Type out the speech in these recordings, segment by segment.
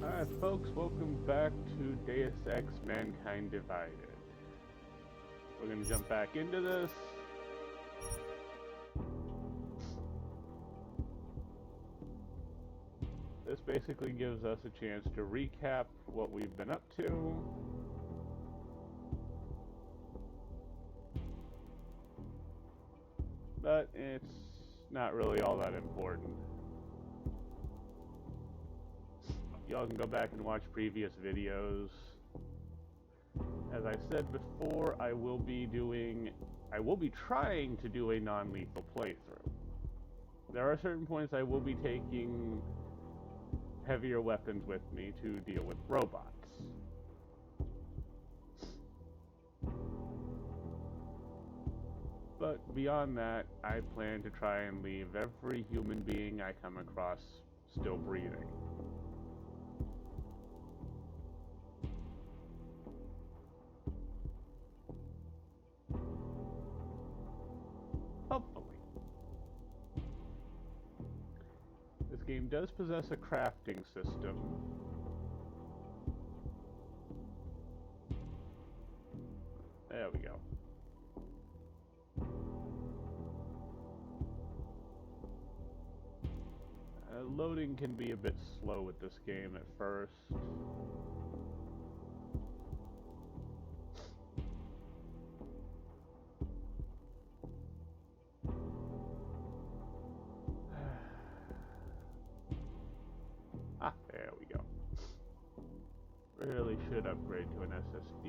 Alright folks, welcome back to Deus Ex Mankind Divided. We're gonna jump back into this. This basically gives us a chance to recap what we've been up to. But it's not really all that important. Y'all can go back and watch previous videos. As I said before, I will be trying to do a non-lethal playthrough. There are certain points I will be taking heavier weapons with me to deal with robots. But beyond that, I plan to try and leave every human being I come across still breathing. Hopefully. This game does possess a crafting system. There we go. Loading can be a bit slow with this game at first. There we go. Really should upgrade to an SSD.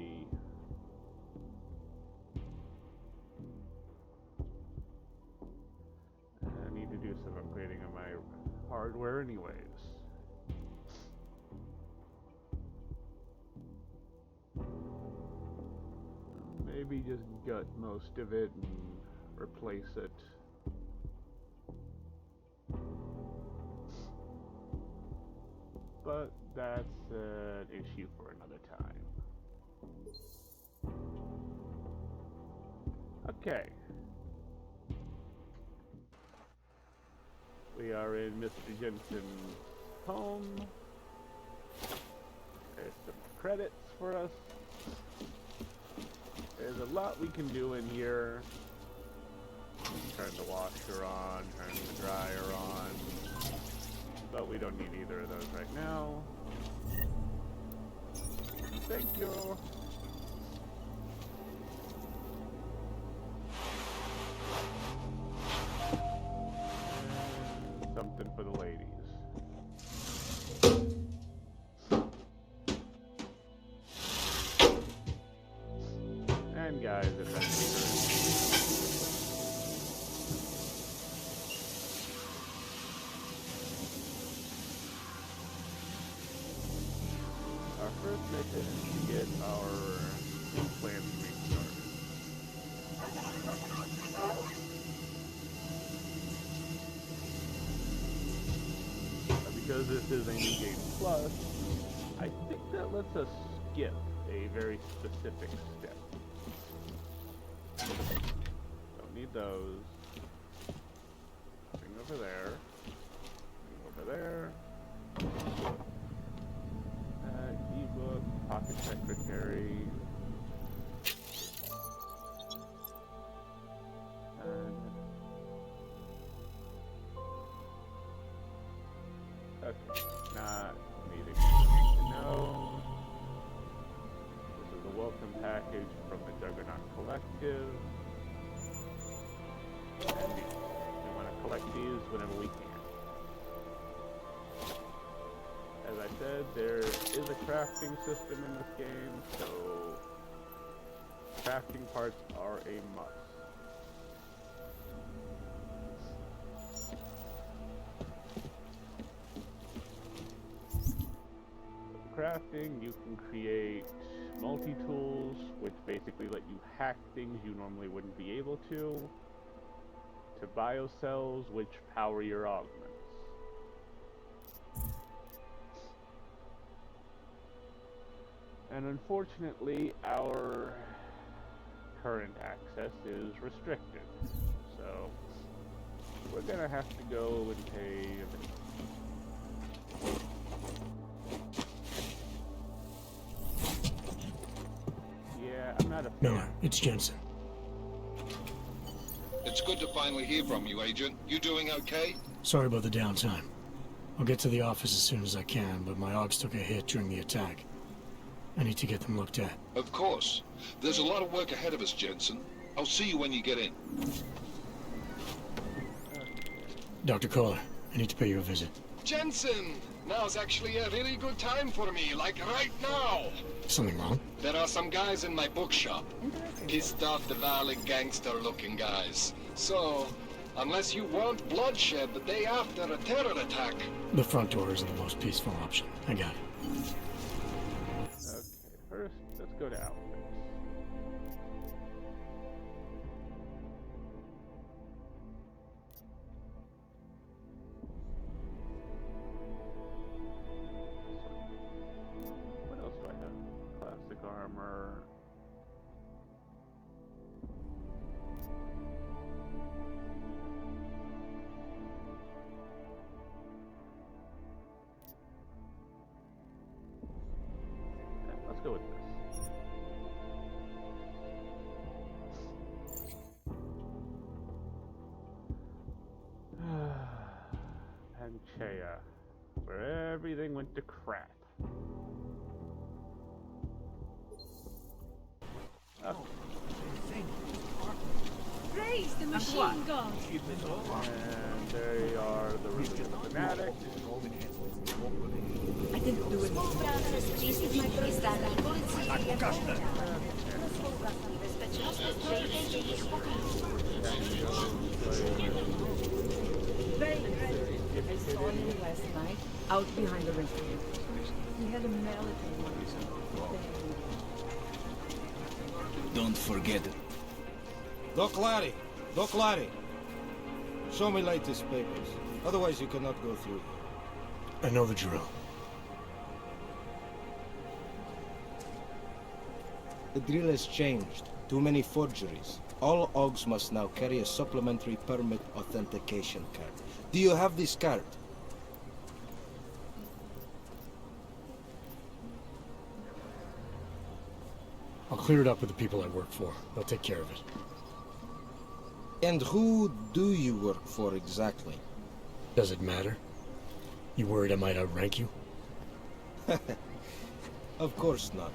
I need to do some upgrading on my hardware anyways. Maybe just gut most of it and replace it. But that's an issue for another time. Okay. We are in Mr. Jensen's home. There's some credits for us. There's a lot we can do in here. Turn the washer on, turn the dryer on. But we don't need either of those right now. Thank you. And something for the ladies. And guys, if that's needed. Our first mission is to get our implants restarted. Because this is a new game plus, I think that lets us skip a very specific step. Don't need those. Bring over there. Bring over there. Ebook, pocket secretary. Okay, not needing to know. This is a welcome package from the Juggernaut Collective. And we want to collect these whenever we can. As I said, there is a crafting system in this game, so crafting parts are a must. Crafting, you can create multi-tools, which basically let you hack things you normally wouldn't be able to biocells, which power your augments. And unfortunately, our current access is restricted, so we're gonna have to go and pay a bit. not a fan. Miller, it's Jensen. It's good to finally hear from you, Agent. You doing okay? Sorry about the downtime. I'll get to the office as soon as I can, but my augs took a hit during the attack. I need to get them looked at. Of course. There's a lot of work ahead of us, Jensen. I'll see you when you get in. Dr. Kohler, I need to pay you a visit. Jensen! Now's actually a really good time for me, like right now! Something wrong? There are some guys in my bookshop. Pissed off the valley gangster-looking guys. So, unless you want bloodshed the day after a terror attack... The front door isn't the most peaceful option. I got it. Okay, first, let's go to outfits. What else do I have? Classic armor. Let's go with this. Panchaea, where everything went to crap. Oh. Praise the machine god. And they are the religious fanatics. I didn't do it. Very good. I saw him last night out behind the restaurant. He had a melody. Don't forget it. Doc Larry. Show me latest papers. Otherwise you cannot go through. I know the drill. The drill has changed. Too many forgeries. All augs must now carry a supplementary permit authentication card. Do you have this card? I'll clear it up with the people I work for. They'll take care of it. And who do you work for exactly? Does it matter? You worried I might outrank you? Of course not.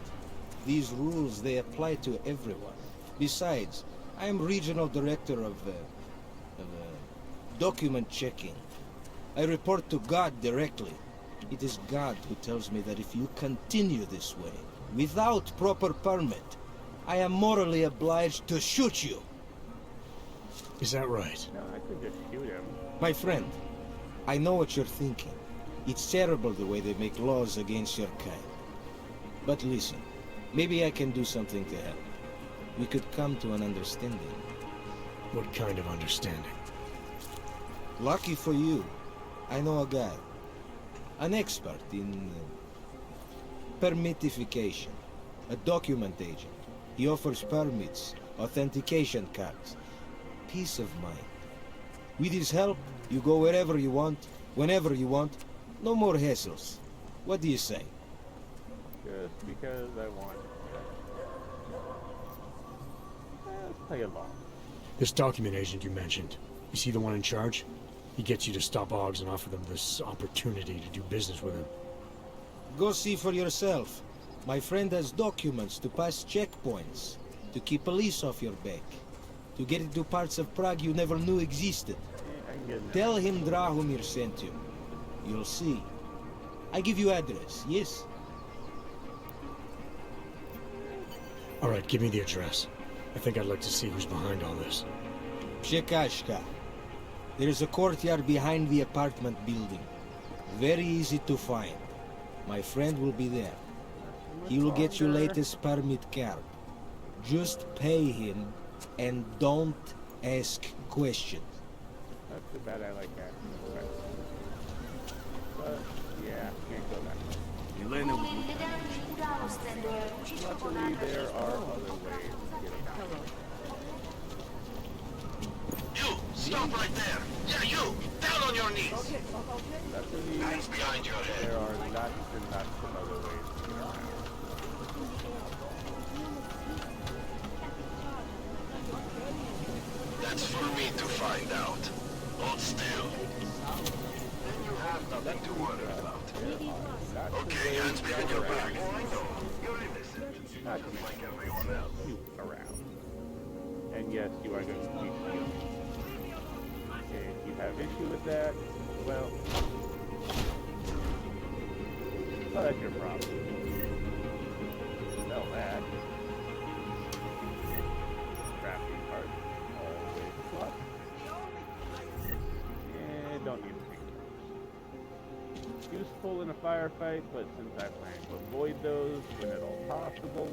These rules, they apply to everyone. Besides, I am regional director of document checking. I report to God directly. It is God who tells me that if you continue this way, without proper permit, I am morally obliged to shoot you. Is that right? No, I could just shoot him. My friend, I know what you're thinking. It's terrible the way they make laws against your kind. But listen, maybe I can do something to help. We could come to an understanding. What kind of understanding? Lucky for you, I know a guy. An expert in permitification. A document agent. He offers permits, authentication cards. Peace of mind. With his help, you go wherever you want, whenever you want. No more hassles. What do you say? Just because I want it. Let's play along. This document agent you mentioned, is he the one in charge? He gets you to stop augs and offer them this opportunity to do business with him. Go see for yourself. My friend has documents to pass checkpoints, to keep police off your back, to get into parts of Prague you never knew existed. I can get Tell him Drahomir sent you. You'll see. I give you address, yes? All right, give me the address. I think I'd like to see who's behind all this. Przekashka. There's a courtyard behind the apartment building. Very easy to find. My friend will be there. He will get you latest permit card. Just pay him and don't ask questions. Not too bad, I like that. But, yeah, can't go back. Elena will Luckily, there are other ways to get around. You! Stop right there! Yeah, you! Down on your knees! Luckily, Hands behind your head. there are lots and lots of other ways to get around. That's for me to find out. Hold still. Then you have nothing to worry about. Okay, hands behind your back. You're innocent. Not to Like everyone else. you around. And yes, you are going to be shielded. Okay, if you have issue with that, well, that's your problem. Sell that. Crafting part. Always plus. And don't need to. Useful in a firefight, but since I plan to avoid those when at all possible.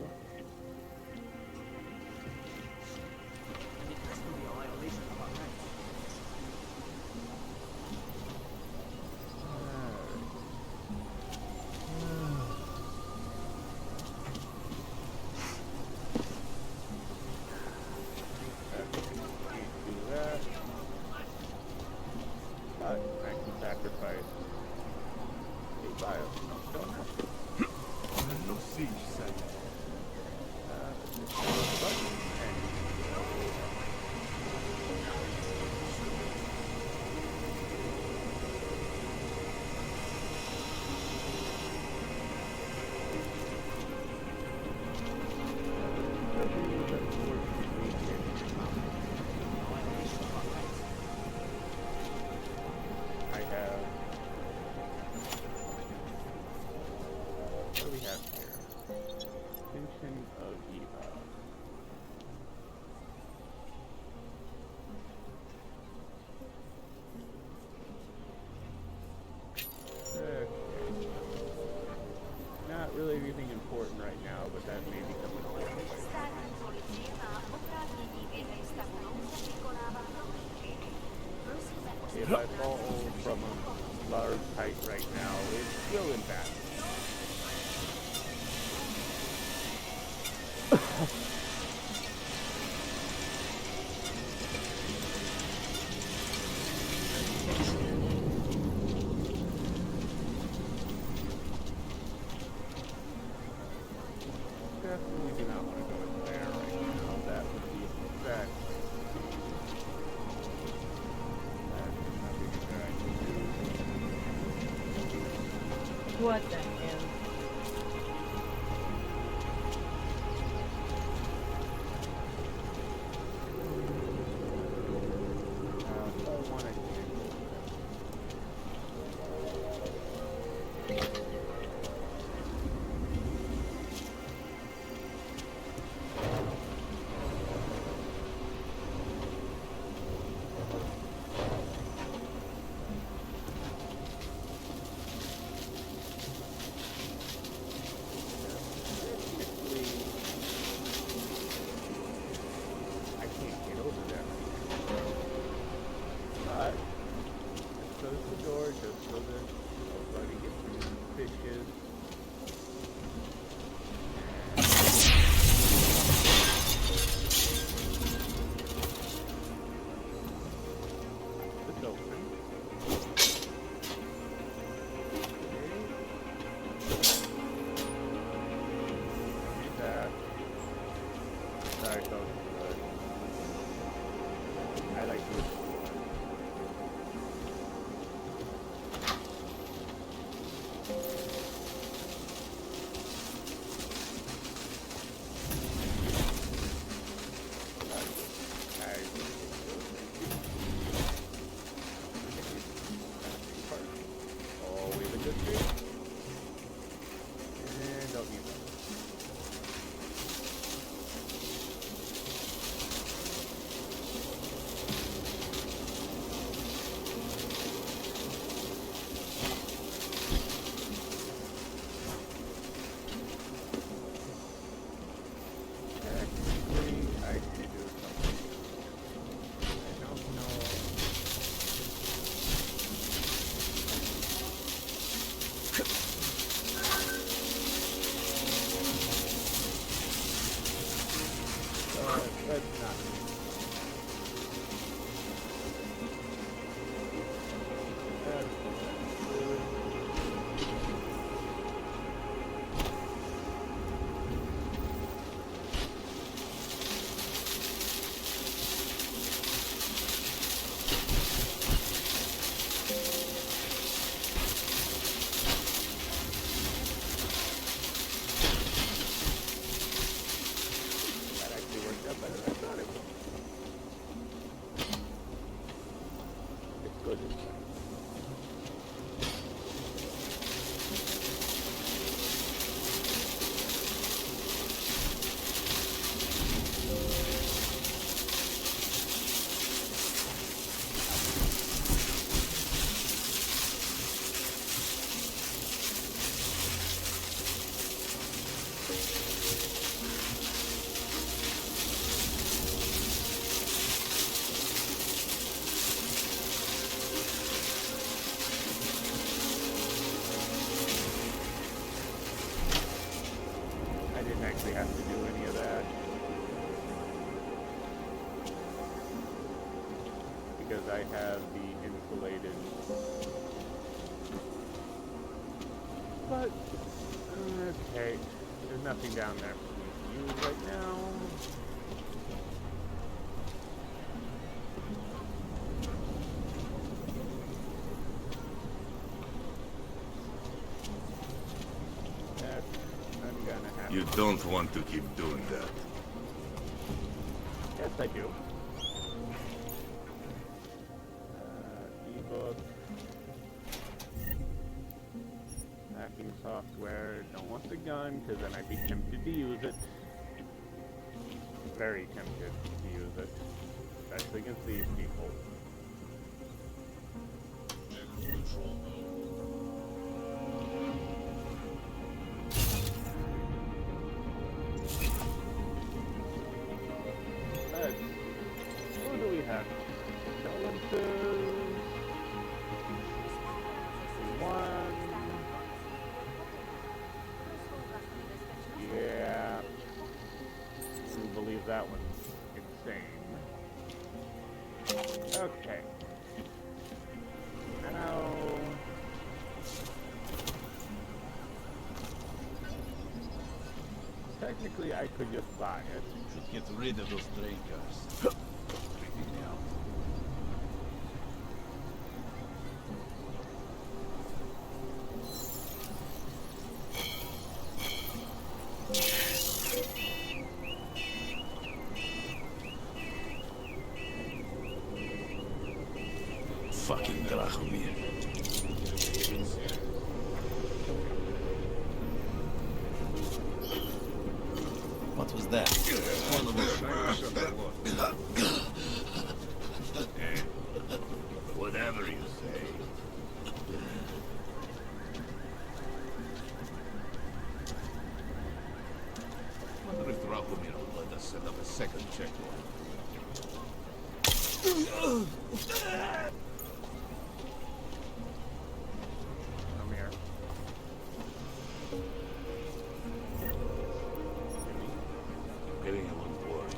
Do that. But I can sacrifice. No siege, son. I have. What do we have here? Extension of Eva. Okay. Not really anything important right now, but that may become important later. If I fall from a large height right now, it's still in battle. Definitely do not want to go in there right now. That would be a fact. What the hell? Don't want to good is that? I didn't actually have to do any of that. Because I have the insulated. But, okay. There's nothing down there for me to use right now. I'm gonna have You don't want to keep doing that. Yes, I do. Ebook. Hacking software. Don't want the gun, because then I'd be tempted to use it. Very tempted to use it. Especially against these people. Who do we have? Skeletons. One. Yeah. I believe that one's insane. Okay. Now. Technically, I could just buy it. Should get rid of those drinkers. Freaking me out. Fucking Drachomir. What was that? One of those Whatever you say. wonder if Drachomir would let us set up a second checkpoint. Come here. Getting a little worried.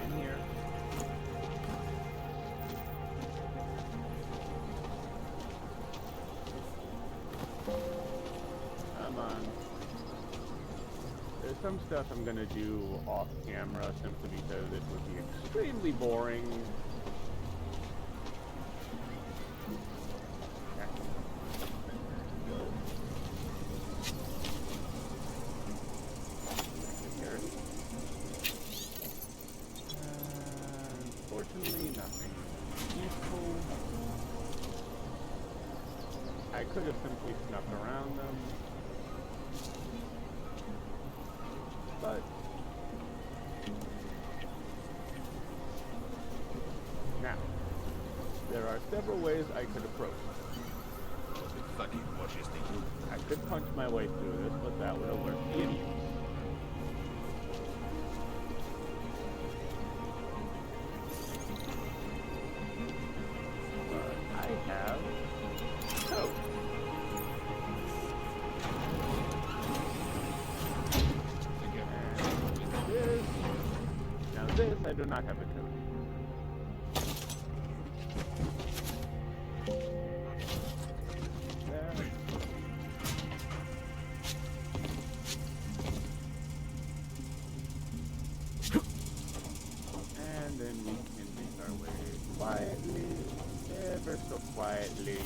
In here. Come on. There's some stuff I'm gonna do off camera simply because it would be extremely boring. Unfortunately, nothing useful. I could have simply snuck around them, but now there are several ways I could approach it. Fucking watches they do. I could punch my way through this, but that would alert the idiots. But I have code. And this. Now this, I do not have the code. There. And then we can make our way quietly, ever so quietly,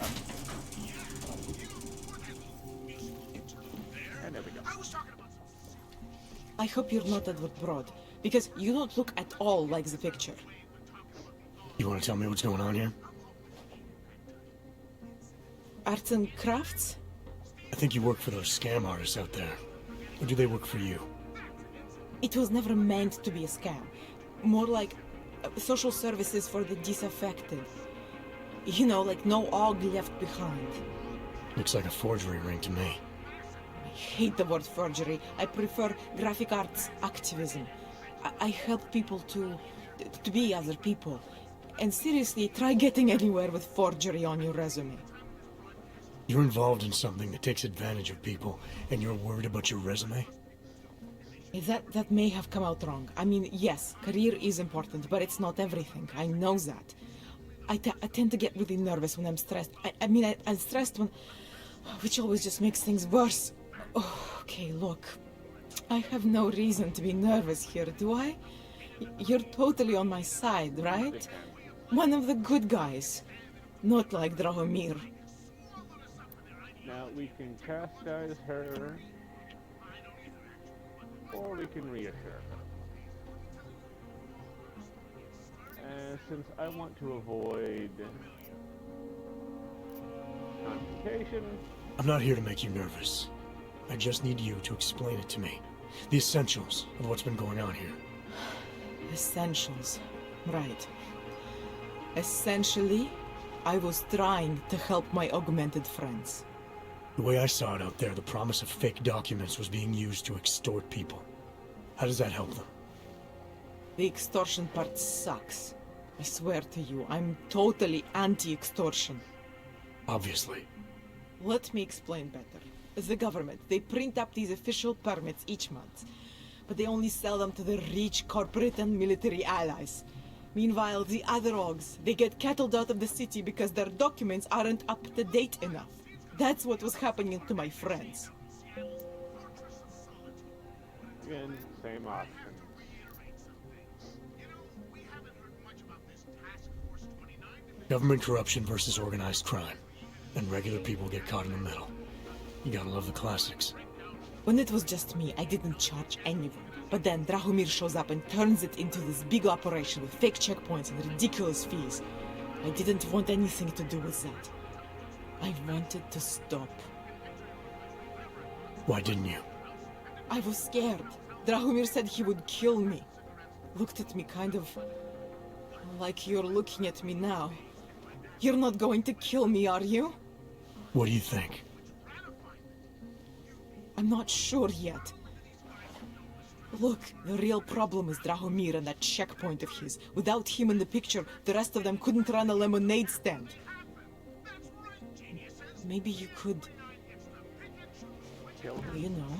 up. I hope you're not Edward Broad, because you don't look at all like the picture. You want to tell me what's going on here? Arts and crafts? I think you work for those scam artists out there. Or do they work for you? It was never meant to be a scam. More like social services for the disaffected. You know, like no aug left behind. Looks like a forgery ring to me. I hate the word forgery. I prefer graphic arts activism. I help people to be other people. And seriously, try getting anywhere with forgery on your resume. You're involved in something that takes advantage of people, and you're worried about your resume? That may have come out wrong. I mean, yes, career is important, but it's not everything. I know that. I tend to get really nervous when I'm stressed. I'm stressed when... which always just makes things worse. Oh, okay, look. I have no reason to be nervous here, do I? You're totally on my side, right? One of the good guys. Not like Drahomir. Now we can chastise her, or we can reassure her. And since I want to avoid confrontation... I'm not here to make you nervous. I just need you to explain it to me. The essentials of what's been going on here. Essentials. Right. Essentially, I was trying to help my augmented friends. The way I saw it out there, the promise of fake documents was being used to extort people. How does that help them? The extortion part sucks. I swear to you, I'm totally anti-extortion. Obviously. Let me explain better. The government, they print up these official permits each month, but they only sell them to the rich corporate and military allies. Meanwhile, the other augs, they get cattled out of the city because their documents aren't up to date enough. That's what was happening to my friends. Again, same option. Government corruption versus organized crime. And regular people get caught in the middle. You gotta love the classics. When it was just me, I didn't charge anyone. But then Drahomir shows up and turns it into this big operation with fake checkpoints and ridiculous fees. I didn't want anything to do with that. I wanted to stop. Why didn't you? I was scared. Drahomir said he would kill me. Looked at me kind of... like you're looking at me now. You're not going to kill me, are you? What do you think? I'm not sure yet. Look, the real problem is Drahomir and that checkpoint of his. Without him in the picture, the rest of them couldn't run a lemonade stand. Maybe you could... you know...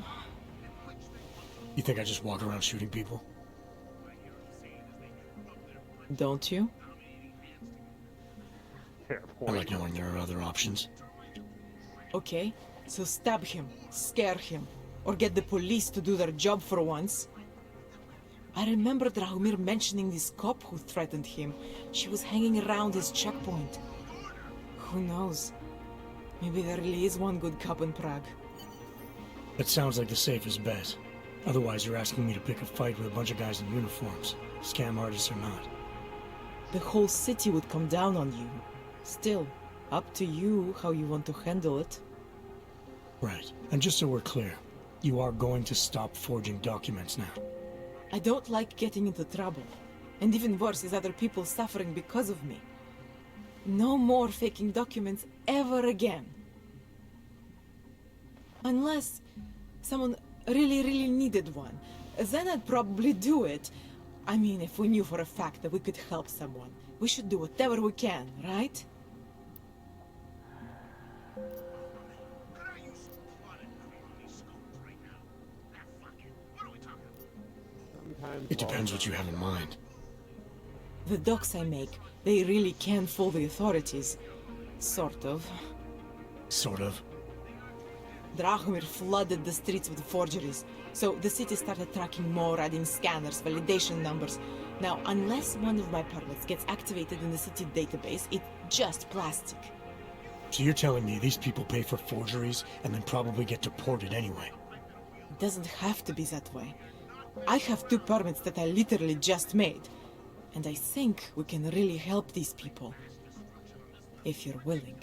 You think I just walk around shooting people? Don't you? Fair I point. like knowing there are other options. Okay, so stab him, scare him, or get the police to do their job for once. I remember Drahomir mentioning this cop who threatened him. She was hanging around his checkpoint. Who knows? Maybe there really is one good cop in Prague. That sounds like the safest bet. Otherwise, you're asking me to pick a fight with a bunch of guys in uniforms, scam artists or not. The whole city would come down on you. Still, up to you how you want to handle it. Right. And just so we're clear, you are going to stop forging documents now. I don't like getting into trouble. And even worse is other people suffering because of me. No more faking documents ever again. Unless someone really needed one. Then I'd probably do it. I mean, if we knew for a fact that we could help someone, we should do whatever we can, right? It depends what you have in mind. The docs I make, they really can fool the authorities. Sort of. Sort of. Drahomir flooded the streets with forgeries, so the city started tracking more, adding scanners, validation numbers. Now, unless one of my permits gets activated in the city database, it's just plastic. So you're telling me these people pay for forgeries and then probably get deported anyway? It doesn't have to be that way. I have 2 permits that I literally just made. And I think we can really help these people. If you're willing.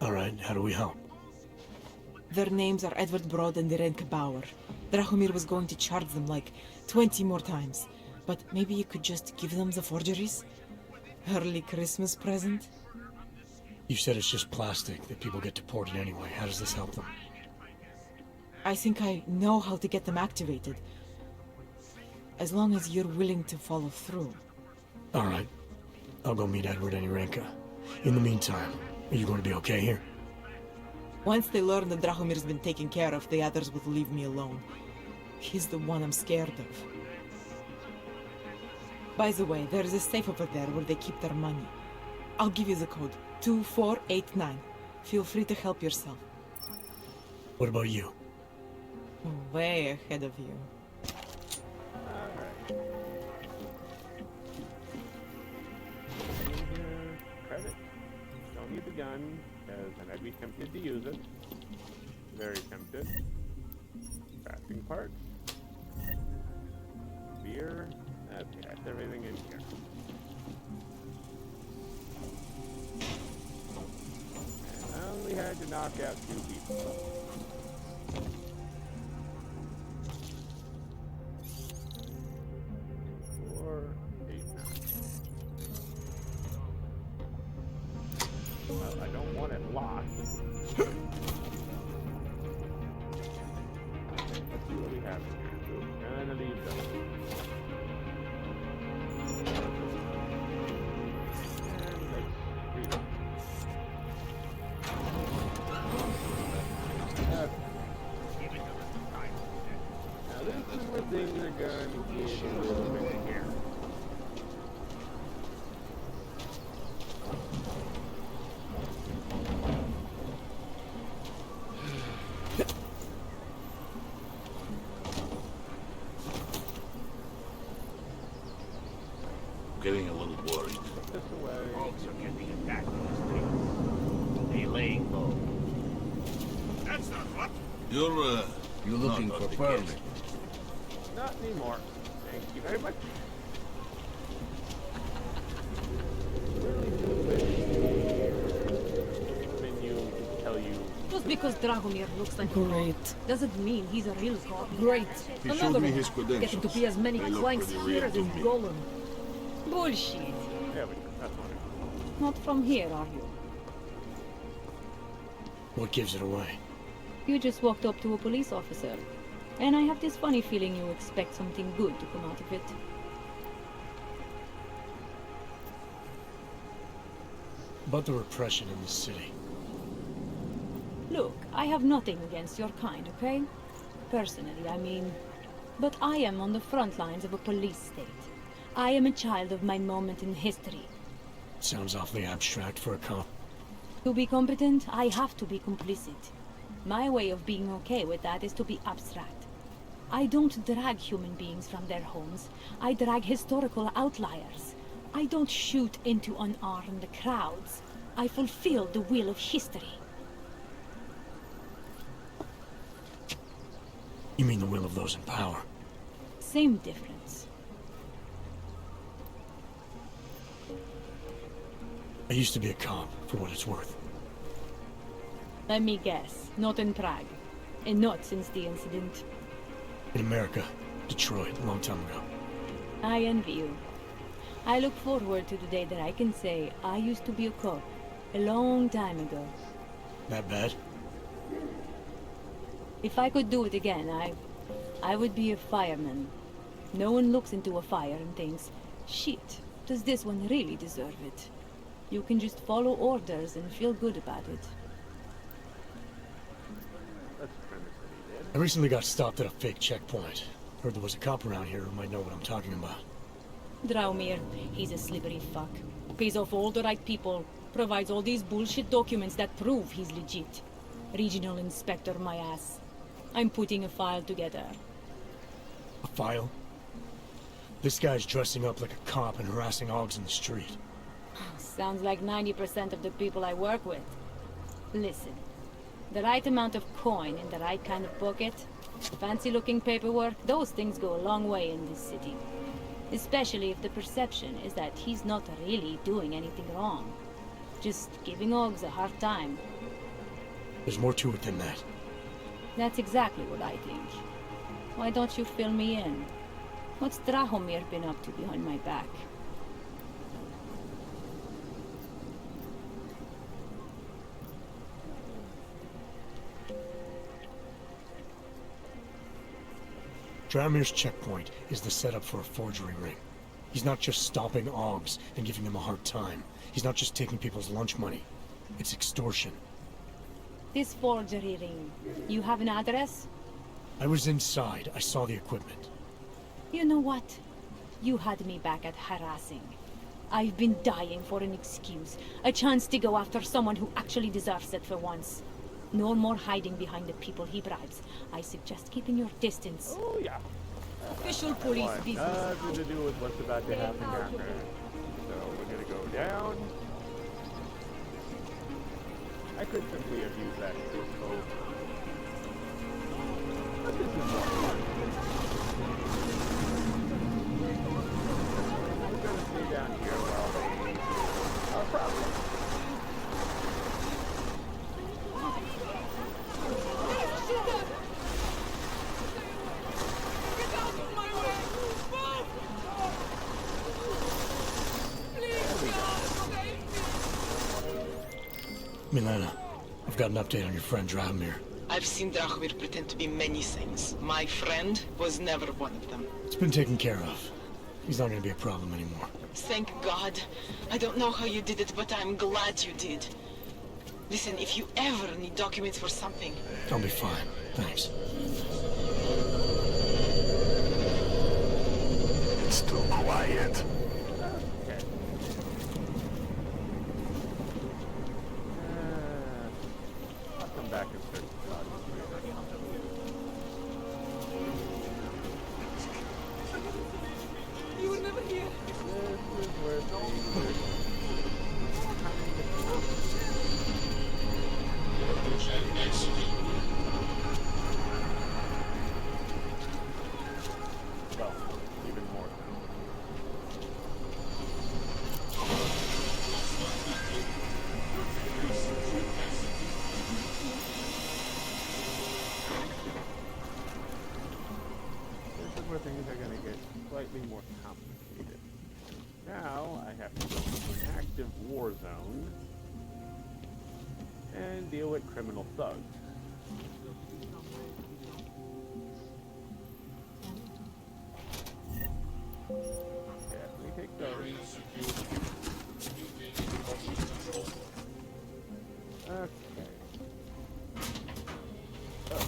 Alright, how do we help? Their names are Edward Broad and Irenka Bauer. Drahomir was going to charge them like 20 more times. But maybe you could just give them the forgeries? Early Christmas present? You said it's just plastic, that people get deported anyway. How does this help them? I think I know how to get them activated. As long as you're willing to follow through. Alright. I'll go meet Edward and Irenka. In the meantime, are you going to be okay here? Once they learn that Drahomir's been taken care of, the others would leave me alone. He's the one I'm scared of. By the way, there's a safe over there where they keep their money. I'll give you the code. 2489. Feel free to help yourself. What about you? Way ahead of you. Credit. Don't need the gun, because then I'd be tempted to use it. Very tempted. Crafting parts. Beer. Okay, that's everything in here. And I only had to knock out 2 people. 4, 8, 9. Well, I don't want it locked. Let's see what we have in here. Ooh, none of these don't. Now this is where things are going to get a little bit here. Getting a little worried. Put this away. Augs are getting attacked in the streets. They laying low. That's not what. You're looking not for the pearl? kid. Not anymore. Thank you very much. Really do wish menu to tell you. Just because Dragomir looks like a Great. cop doesn't mean he's a real cop. Great. He Another showed me one. his credentials. Getting to be as many They look flying pretty real spheres to as me. Golan. Bullshit. There we go. That's fine. Not from here, are you? What gives it away? You just walked up to a police officer. And I have this funny feeling you expect something good to come out of it. About the repression in the city. Look, I have nothing against your kind, okay? Personally, I mean. But I am on the front lines of a police state. I am a child of my moment in history. Sounds awfully abstract for a cop. To be competent, I have to be complicit. My way of being okay with that is to be abstract. I don't drag human beings from their homes. I drag historical outliers. I don't shoot into unarmed crowds. I fulfill the will of history. You mean the will of those in power? Same difference. I used to be a cop, for what it's worth. Let me guess, not in Prague. And not since the incident. In America, Detroit, a long time ago. I envy you. I look forward to the day that I can say I used to be a cop a long time ago. That bad? If I could do it again, I would be a fireman. No one looks into a fire and thinks, shit, does this one really deserve it? You can just follow orders and feel good about it. That's the premise that he did. I recently got stopped at a fake checkpoint. Heard there was a cop around here who might know what I'm talking about. Draumir, he's a slippery fuck. Pays off all the right people, provides all these bullshit documents that prove he's legit. Regional inspector, my ass. I'm putting a file together. A file? This guy's dressing up like a cop and harassing augs in the street. Sounds like 90% of the people I work with. Listen, the right amount of coin in the right kind of pocket, fancy-looking paperwork, those things go a long way in this city. Especially if the perception is that he's not really doing anything wrong. Just giving augs a hard time. There's more to it than that. That's exactly what I think. Why don't you fill me in? What's Drahomir been up to behind my back? Drahomir's checkpoint is the setup for a forgery ring. He's not just stopping augs and giving them a hard time. He's not just taking people's lunch money. It's extortion. This forgery ring, you have an address? I was inside. I saw the equipment. You know what? You had me back at harassing. I've been dying for an excuse. A chance to go after someone who actually deserves it for once. No more hiding behind the people he bribes. I suggest keeping your distance. Oh, yeah. Official police business. Nothing to do with what's about to happen down there. So we're gonna go down. I could simply have used that scope. But this is more fun. We're gonna stay down here while they are probably. Milena, I've got an update on your friend Drahomir. I've seen Drahomir pretend to be many things. My friend was never one of them. It's been taken care of. He's not going to be a problem anymore. Thank God. I don't know how you did it, but I'm glad you did. Listen, if you ever need documents for something... I'll be fine. Thanks. It's too quiet. Okay. I'll come back and start You were never here. This is where things well, even more so. This is where things are going to get slightly more complicated. Now I have to go to an active war zone and deal with criminal thugs. Yeah, let me take those. Okay. Oh.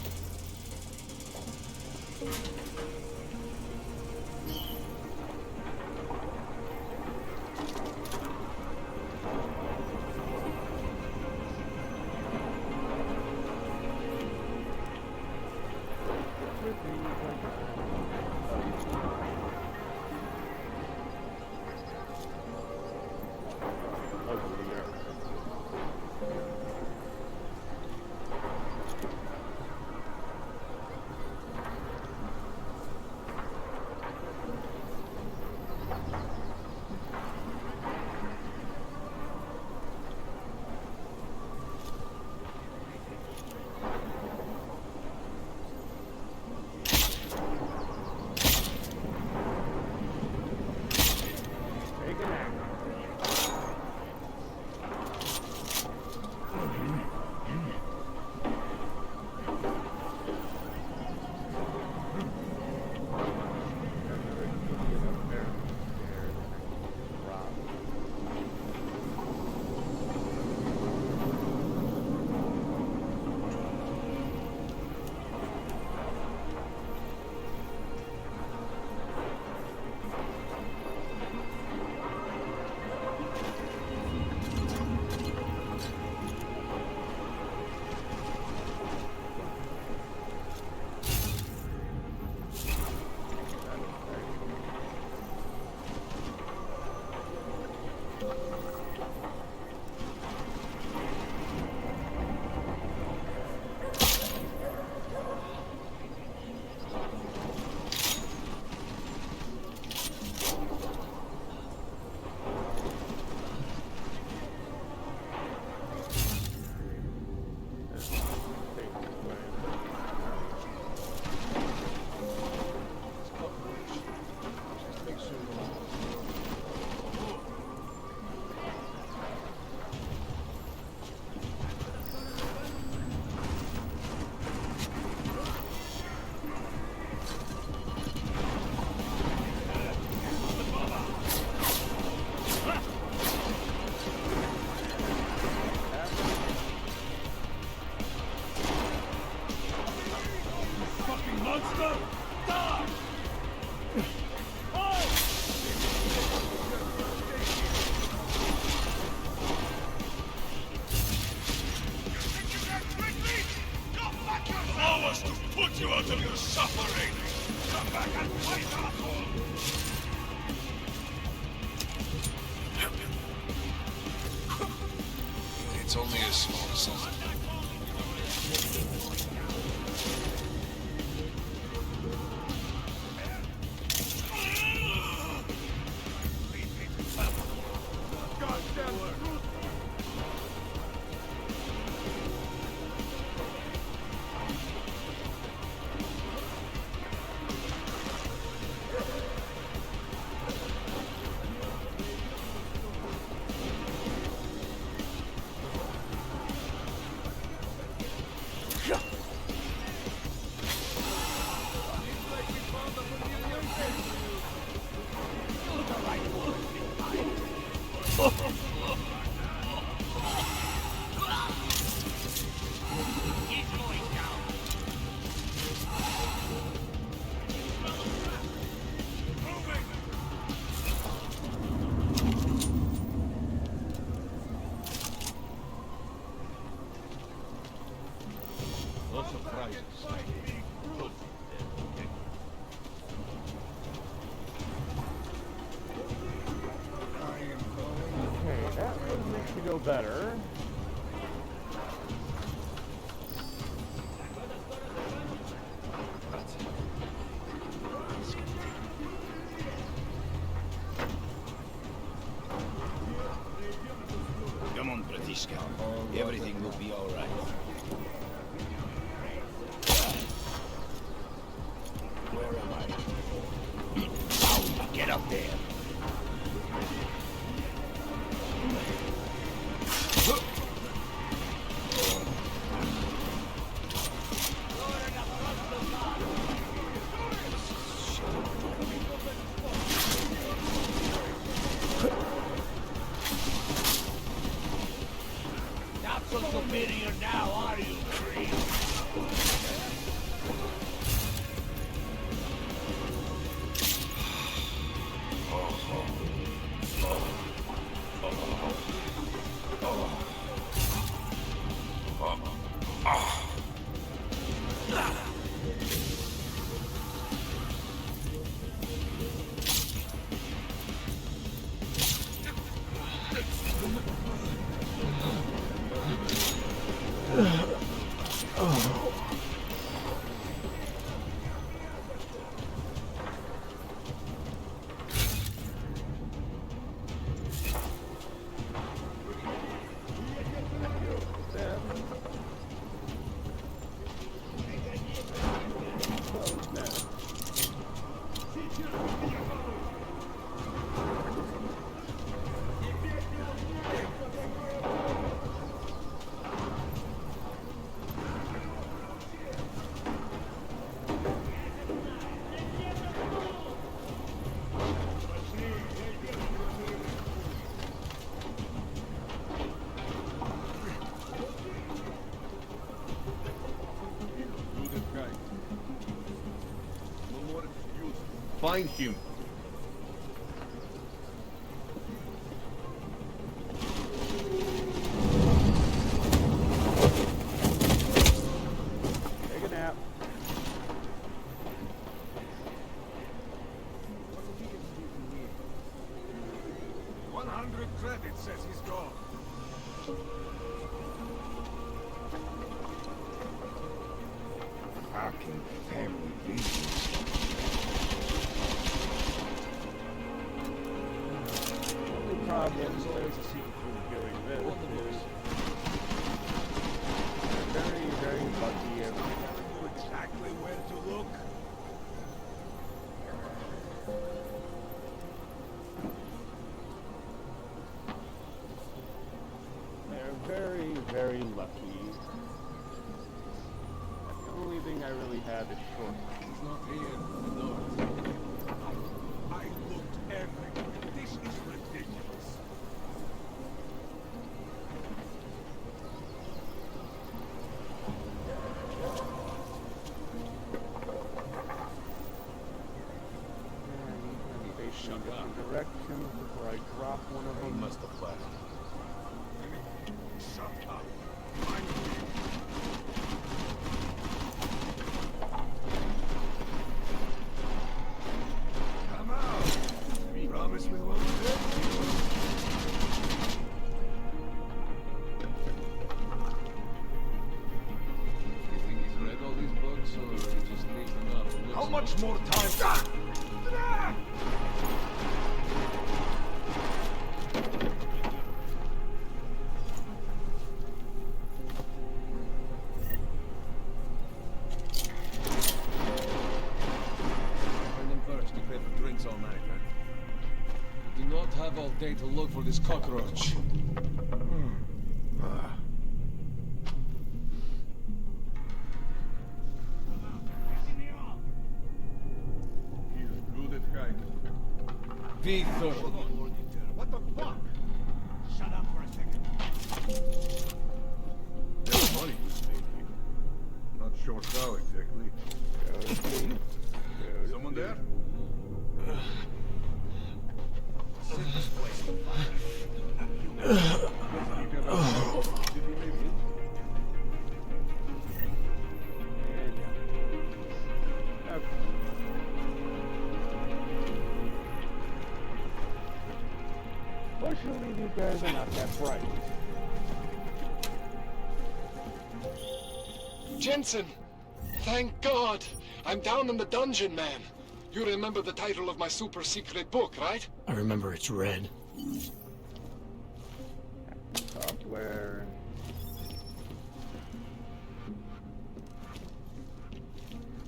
Allow us to put you out of your suffering! Come back and fight us! It's only a small sign. No surprises. Okay, that one makes me go better. Come on, Bratishka. Everything will be all right. Where am I? Now, get up there. Not so superior now, are you, Marine? Find him. Take a nap. Credits says he's gone. Fucking family business. The problem is doing this is very, very lucky every Know exactly where to look. They're very, very lucky. The only thing I really have is short. He's not here. No. I looked everywhere. This is ridiculous. directions before I drop one of them. Must have flashed. Shut up. Come out. We promise we won't hurt you. You think he's read all these books, or he just leaves them out? How much more time? Find them first. You pay for drinks all night, huh? You do not have all day to look for this cockroach. Be thorough. What the fuck? Shut up for a second. There's money to be made here. Not sure how exactly. Someone there? Set this place on fire. Fortunately, these guys are not that bright. Jensen! Thank God! I'm down in the dungeon, man. You remember the title of my super secret book, right? I remember it's red. Software.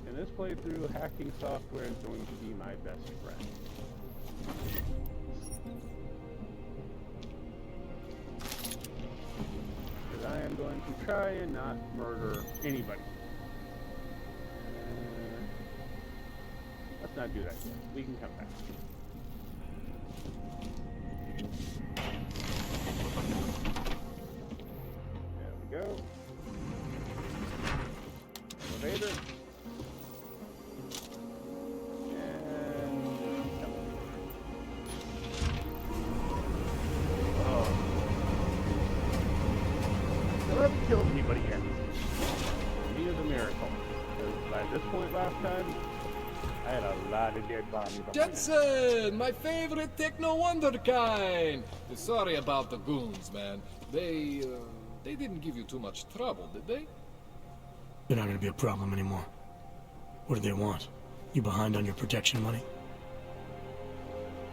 In this playthrough, hacking software is going to be my best friend. Because I am going to try and not murder anybody. Let's not do that yet. We can come back. There we go. Elevator. And oh. Still haven't killed anybody yet. Needed a miracle. Because by this point last time, I had a lot of dead bodies. Jensen! My favorite techno wonder kind! Sorry about the goons, man. They didn't give you too much trouble, did they? They're not gonna be a problem anymore. What do they want? You behind on your protection money?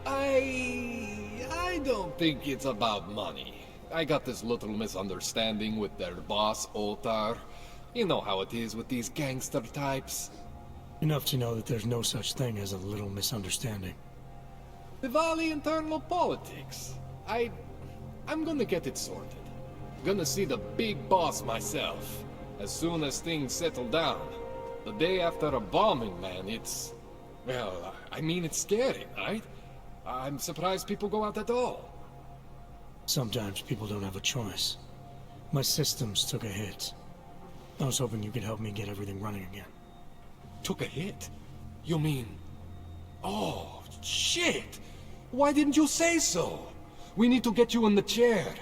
I don't think it's about money. I got this little misunderstanding with their boss, Otar. You know how it is with these gangster types. Enough to know that there's no such thing as a little misunderstanding. Diwali internal politics. I'm gonna get it sorted. Gonna see the big boss myself. As soon as things settle down. The day after a bombing, man, it's... Well, I mean, it's scary, right? I'm surprised people go out at all. Sometimes people don't have a choice. My systems took a hit. I was hoping you could help me get everything running again. Took a hit? You mean... Oh, shit! Why didn't you say so? We need to get you in the chair.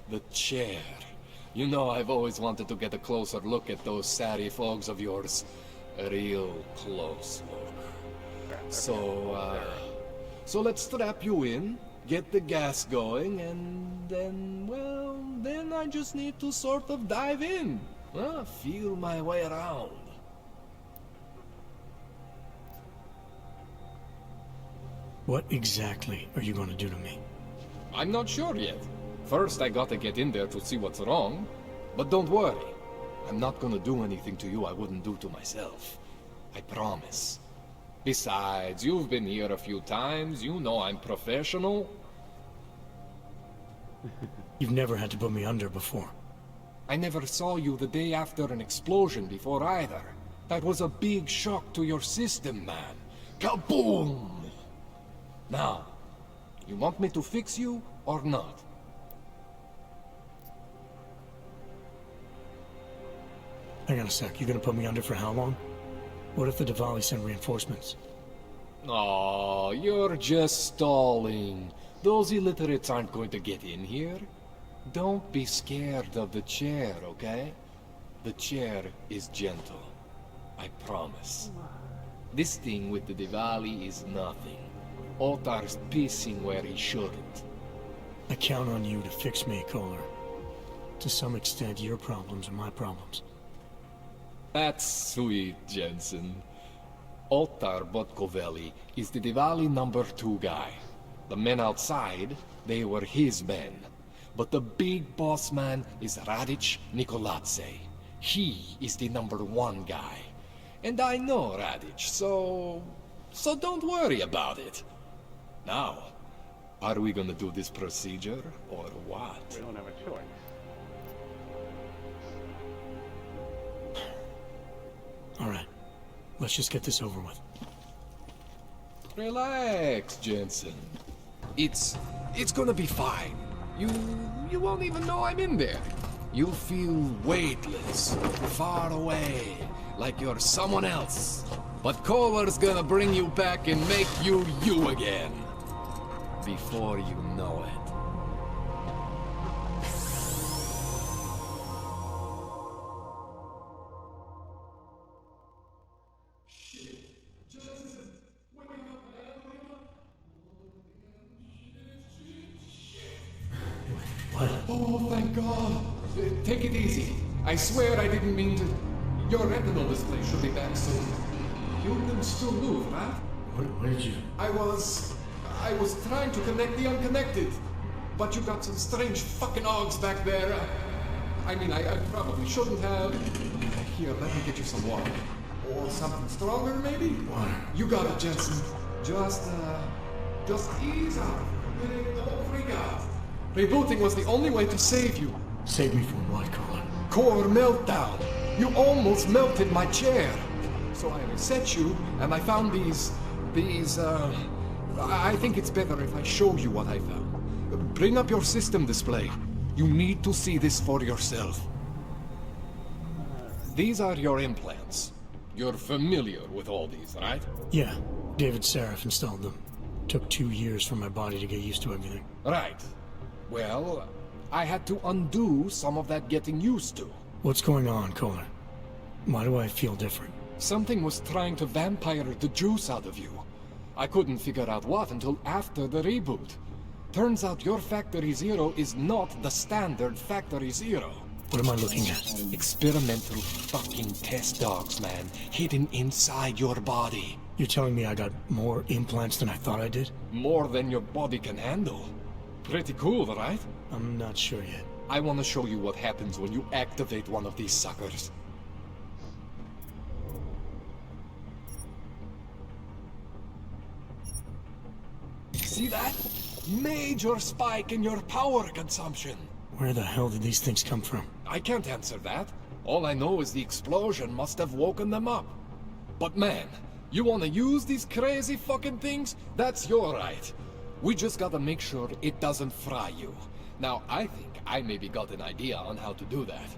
The chair. You know, I've always wanted to get a closer look at those serif augs of yours. A real close look. So let's strap you in, get the gas going, and then, well, then I just need to sort of dive in. Feel my way around. What exactly are you going to do to me? I'm not sure yet. First, I gotta get in there to see what's wrong. But don't worry. I'm not gonna do anything to you I wouldn't do to myself. I promise. Besides, you've been here a few times. You know I'm professional. You've never had to put me under before. I never saw you the day after an explosion before either. That was a big shock to your system, man. Kaboom! Now, you want me to fix you or not? Hang on a sec, you gonna put me under for how long? What if the Diwali send reinforcements? Oh, you're just stalling. Those illiterates aren't going to get in here. Don't be scared of the chair, okay? The chair is gentle. I promise. This thing with the Diwali is nothing. Otar's pissing where he shouldn't. I count on you to fix me, Kohler. To some extent, your problems are my problems. That's sweet, Jensen. Otar Botkovelli is the Diwali #2 guy. The men outside, they were his men. But the big boss man is Radic Nikoladze. He is the #1 guy. And I know Radic, so don't worry about it. Now, are we gonna do this procedure, or what? We don't have a choice. All right. Let's just get this over with. Relax, Jensen. It's gonna be fine. You won't even know I'm in there. You'll feel weightless, far away, like you're someone else. But Kohler's gonna bring you back and make you you again. Before you know it. Oh, thank God. Take it easy. I swear I didn't mean to. Your retinal display should be back soon. You can still move, right? What did you... I was trying to connect the unconnected. But you got some strange fucking augs back there. I mean, I probably shouldn't have. Here, let me get you some water. Or something stronger, maybe? Water. You got it, Jensen. Just ease up. Don't freak out. Rebooting was the only way to save you. Save me from what, Kohler? Core meltdown. You almost melted my chair. So I reset you, and I found these, I think it's better if I show you what I found. Bring up your system display. You need to see this for yourself. These are your implants. You're familiar with all these, right? Yeah. David Sarif installed them. Took 2 years for my body to get used to everything. Right. Well, I had to undo some of that getting used to. What's going on, Kohler? Why do I feel different? Something was trying to vampire the juice out of you. I couldn't figure out what until after the reboot. Turns out your Factory Zero is not the standard Factory Zero. What am I looking at? Experimental fucking test dogs, man. Hidden inside your body. You're telling me I got more implants than I thought I did? More than your body can handle. Pretty cool, right? I'm not sure yet. I want to show you what happens when you activate one of these suckers. See that? Major spike in your power consumption. Where the hell did these things come from? I can't answer that. All I know is the explosion must have woken them up. But man, you want to use these crazy fucking things? That's your right. We just gotta make sure it doesn't fry you. Now, I think I maybe got an idea on how to do that.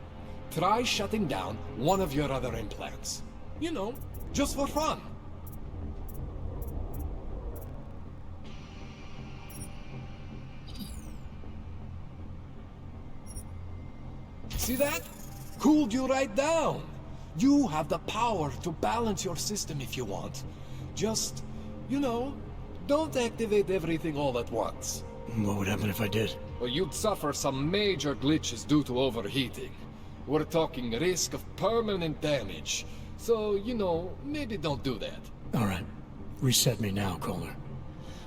Try shutting down one of your other implants. You know, just for fun. See that? Cooled you right down. You have the power to balance your system if you want. Just, you know, don't activate everything all at once. What would happen if I did? Well, you'd suffer some major glitches due to overheating. We're talking risk of permanent damage. So, you know, maybe don't do that. All right. Reset me now, Kohler.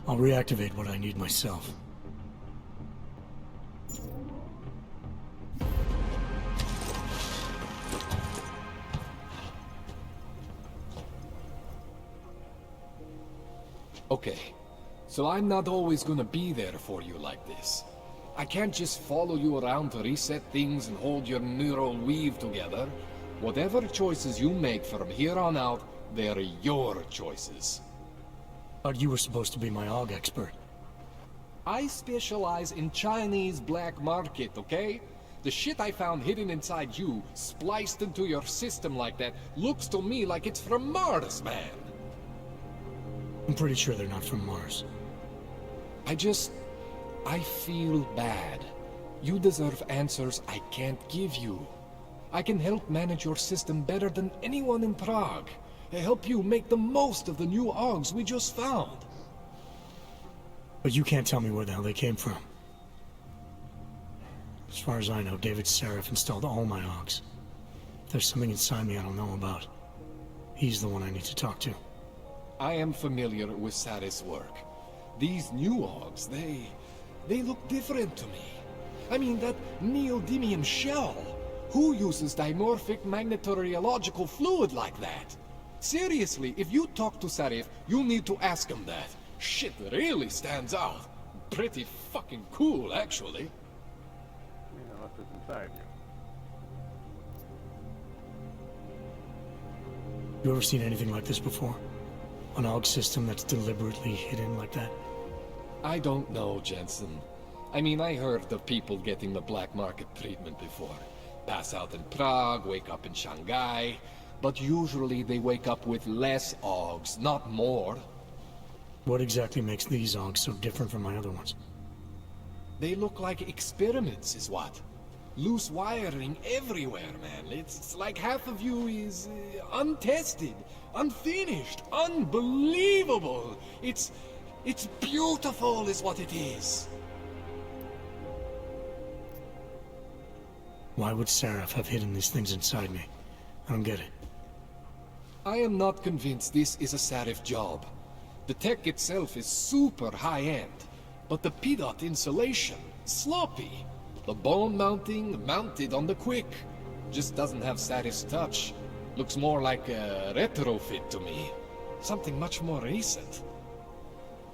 I'll reactivate what I need myself. Okay, so I'm not always gonna be there for you like this. I can't just follow you around to reset things and hold your neural weave together. Whatever choices you make from here on out, they're your choices. Thought you were supposed to be my aug expert. I specialize in Chinese black market, okay? The shit I found hidden inside you, spliced into your system like that, looks to me like it's from Mars, man. I'm pretty sure they're not from Mars. I feel bad. You deserve answers I can't give you. I can help manage your system better than anyone in Prague. I help you make the most of the new augs we just found. But you can't tell me where the hell they came from. As far as I know, David Seraph installed all my augs. If there's something inside me I don't know about, he's the one I need to talk to. I am familiar with Sarah's work. These new augs, they look different to me. I mean, that neodymium shell. Who uses dimorphic magnetorheological fluid like that? Seriously, if you talk to Sarif, you need to ask him that. Shit really stands out. Pretty fucking cool, actually. You know, what's inside you. You ever seen anything like this before? An AUG system that's deliberately hidden like that? I don't know, Jensen. I mean, I heard of people getting the black market treatment before. Pass out in Prague, wake up in Shanghai. But usually they wake up with less augs, not more. What exactly makes these augs so different from my other ones? They look like experiments, is what? Loose wiring everywhere, man. It's like half of you is untested, unfinished, unbelievable. It's beautiful is what it is. Why would Seraph have hidden these things inside me? I don't get it. I am not convinced this is a Sarif job. The tech itself is super high-end, but the PDOT insulation, sloppy. The bone mounting, mounted on the quick. Just doesn't have Sarif's touch. Looks more like a retrofit to me. Something much more recent.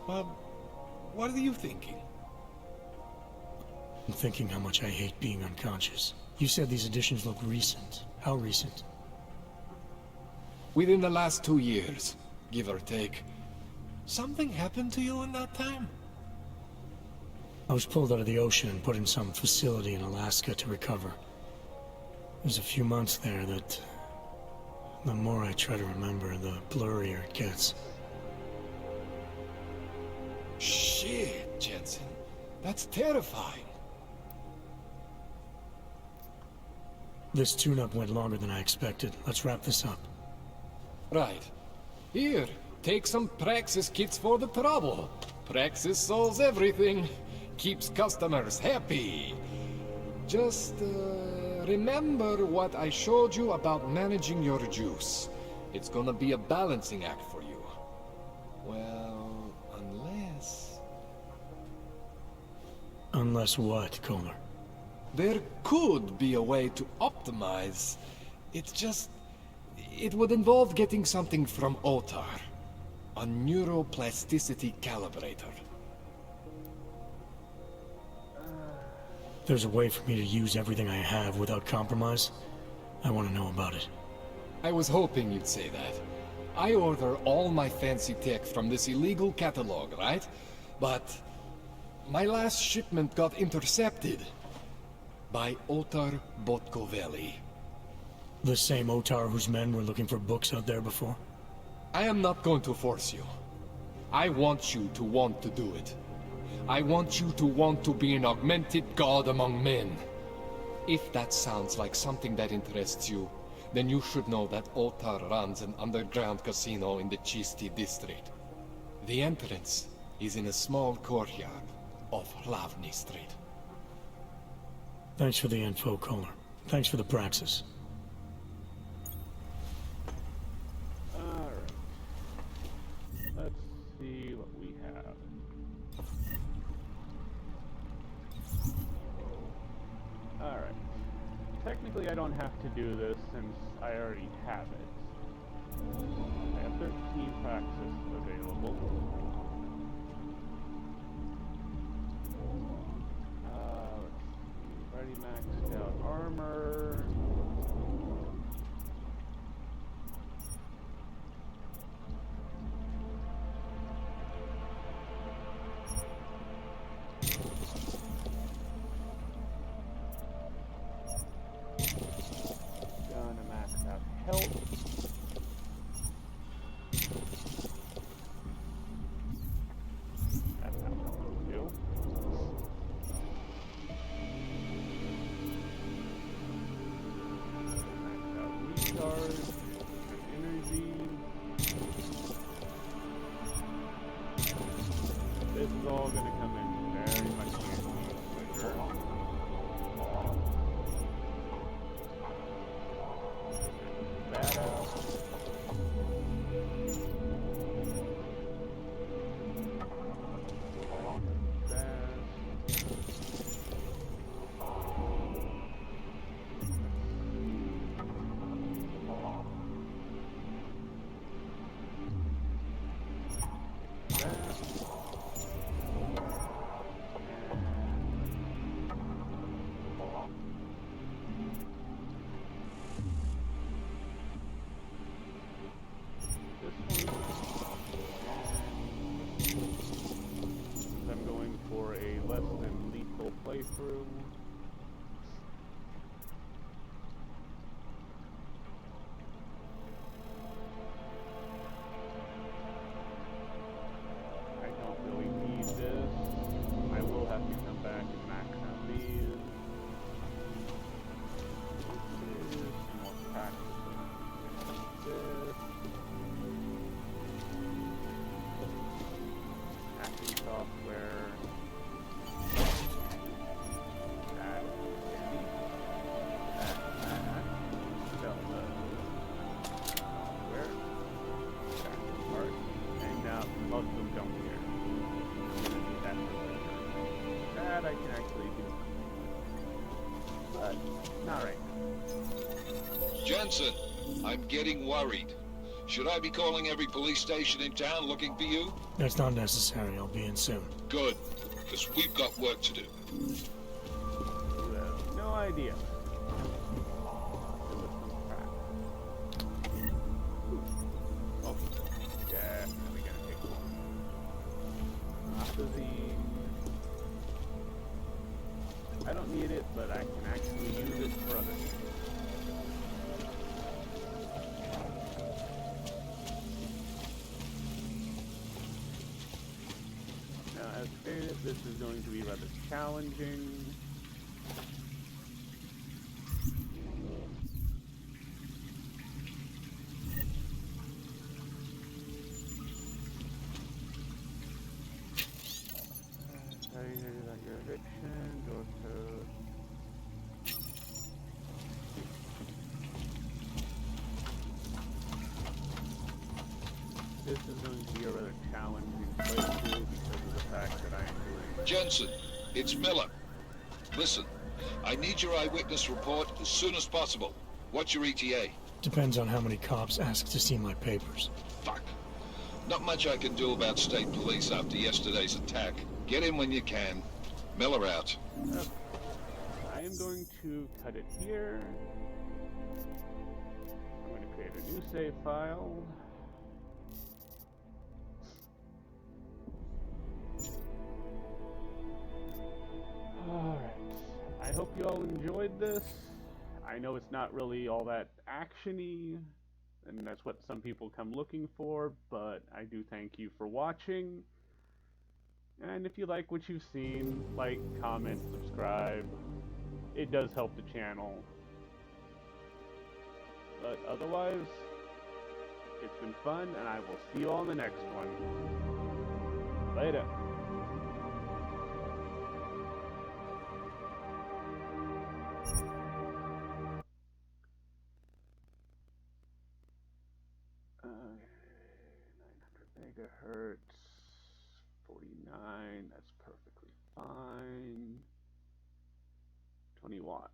What are you thinking? I'm thinking how much I hate being unconscious. You said these additions look recent. How recent? Within the last 2 years, give or take. Something happened to you in that time? I was pulled out of the ocean and put in some facility in Alaska to recover. It was a few months there that... the more I try to remember, the blurrier it gets. Shit, Jensen. That's terrifying. This tune-up went longer than I expected. Let's wrap this up. Right. Here, take some Praxis kits for the trouble. Praxis solves everything. Keeps customers happy. Just, remember what I showed you about managing your juice. It's gonna be a balancing act for you. Well, unless... Unless what, Kohler? There could be a way to optimize. It's just... it would involve getting something from Otar. A neuroplasticity calibrator. There's a way for me to use everything I have without compromise? I want to know about it. I was hoping you'd say that. I order all my fancy tech from this illegal catalog, right? But... my last shipment got intercepted. By Otar Botkoveli. The same Otar whose men were looking for books out there before? I am not going to force you. I want you to want to do it. I want you to want to be an augmented god among men. If that sounds like something that interests you, then you should know that Otar runs an underground casino in the Chisti district. The entrance is in a small courtyard off Hlavny Street. Thanks for the info, Kohler. Thanks for the praxis. Alright. Let's see what we have. Alright. Technically I don't have to do this since I already have it. I have 13 praxis available. Already maxed out armor. Gonna max out health. can actually do. But not right now. Jensen, I'm getting worried. Should I be calling every police station in town looking for you? That's not necessary. I'll be in soon. Good, because we've got work to do. You have no idea. Oh, definitely gonna take one. Opposite. I don't need it, but I can actually use it for other things. Now, as stated, this is going to be rather challenging. Your eviction, door code. This is going to be a rather challenging playthrough because of the fact that I am doing... Jensen, it's Miller. Listen, I need your eyewitness report as soon as possible. What's your ETA? Depends on how many cops ask to see my papers. Fuck. Not much I can do about state police after yesterday's attack. Get in when you can. Miller out. Okay. I am going to cut it here. I'm going to create a new save file. Alright. I hope you all enjoyed this. I know it's not really all that action-y, and that's what some people come looking for, but I do thank you for watching. And if you like what you've seen, like, comment, subscribe. It does help the channel. But otherwise, it's been fun, and I will see you all in the next one. Later. Megahertz, 49, that's perfectly fine. 20 watts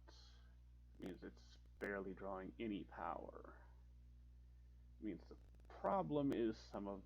means it's barely drawing any power. Means the problem is some of